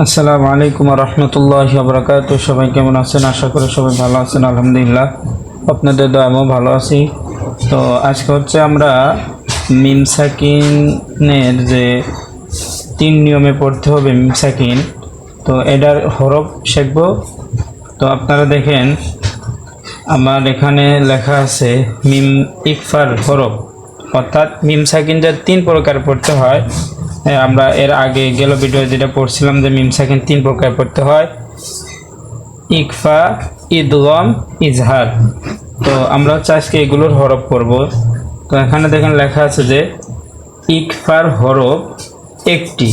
আসসালামু আলাইকুম রহমতুল্লাহি ওয়া বারাকাতুহু। সবাই কেমন আছেন? আশা করি সবাই ভালো আছেন। আলহামদুলিল্লাহ, আপনাদের দোয়ায় আমিও ভালো আছি। তো আজকে হচ্ছে আমরা মিম সাকিনের যে 3 নিয়মে পড়তে হবে মিম সাকিন, তো এটার হরফ শিখব। তো আপনারা দেখেন, আমার এখানে লেখা আছে মিম ইকফার হরফ, অর্থাৎ মিম সাকিন যে 3 প্রকার পড়তে হয়। আমরা এর আগে গেল ভিডিও যেটা পড়ছিলাম যে মিম সাকিন 3 প্রকার পড়তে হয়: ইকফা, ইদগম, ইজহার। তো আমরা হচ্ছে আজকে এগুলোর হরফ পড়ব। তো এখানে দেখেন লেখা আছে যে ইকফার হরফ একটি,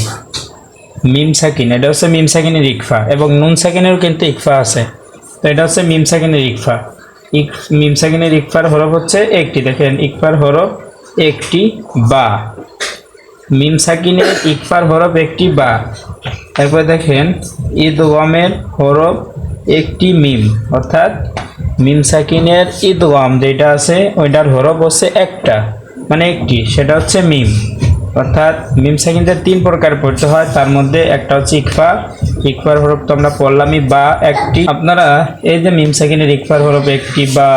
মিম সাকিন এটা হচ্ছে মিম সাকিনের ইকফা, এবং নুন সাকিনেরও কিন্তু ইকফা আছে। তো এটা হচ্ছে মিম সাকিনের ইকফা। মিম সাকিনের ইকফার হরফ হচ্ছে একটি। দেখেন, ইকফার হরফ একটি বা। মিম সাকিনের ইকফার হরফ একটি বা। তারপরে দেখেন ইদগমের হরফ একটি মিম, অর্থাৎ মিম সাকিনের ইদগম যেটা আছে ওইটার হরফ হচ্ছে একটা, মানে একটি, সেটা হচ্ছে মিম। অর্থাৎ মিম সাকিনদের 3 প্রকার পড়তে হয়, তার মধ্যে একটা হচ্ছে ইকফা। ইকফার হরফ তো আমরা পড়লামই, বা একটি। আপনারা এই যে মিম সাকিনের ইকফার হরফ একটি বা,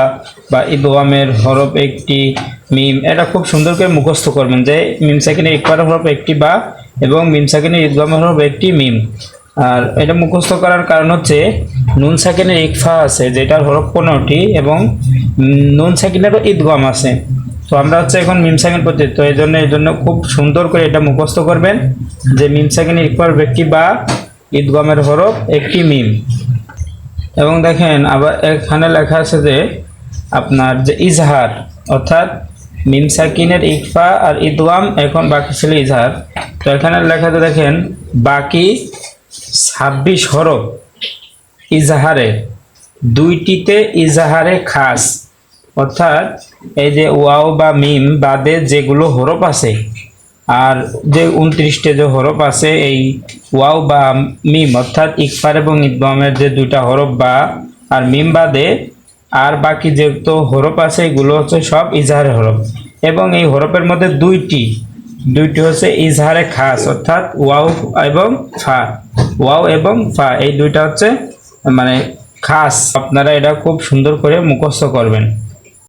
বা ইদগমের হরফ একটি মিম, এটা খুব সুন্দর করে মুখস্থ করবেন যে মিম সাকিনের ইকফার হরফ একটি বা এবং মিম সাকিনের ইদগমের হরফ একটি মিম। আর এটা মুখস্থ করার কারণ হচ্ছে নুন সাকিনের ইকফা আছে যেটার হরফ 15টি, এবং নুন সাকিনেরও ইদগম আছে। তো আমরা হচ্ছে এখন মিম সাকিন পড়ছি, তো এই জন্য খুব সুন্দর করে এটা মুখস্থ করবেন যে মিম সাকিনের ইকফার হরফ একটি বা, ইদগমের হরফ একটি মিম। এবং দেখেন আবার এখানে লেখা আছে যে আপনার যে ইজহার, অর্থাৎ মিম সাকিনের ইকফা আর ইদগাম, এখন বাকি ছিল ইজহার। তো এখানে লেখা আছে দেখেন বাকি 26 হরফ ইজহারে, দুইটিতে ইজহারে খাস। অর্থাৎ এই যে ওয়াও বা মিম বাদে যেগুলো হরফ আছে, আর যে 29টে যে হরফ আছে এই ওয়াও বা মিম, অর্থাৎ ইকফার এবং ইদগমের যে 2টা হরফ বা আর মিম বাদে, আর বাকি যেহেতু হরফ আছে এগুলো হচ্ছে সব ইজহারের হরফ। এবং এই হরফের মধ্যে দুইটি হচ্ছে ইজহারে খাস, অর্থাৎ ওয়াও এবং ফা। ওয়াও এবং ফা এই দুইটা হচ্ছে মানে খাস। আপনারা এটা খুব সুন্দর করে মুখস্থ করবেন।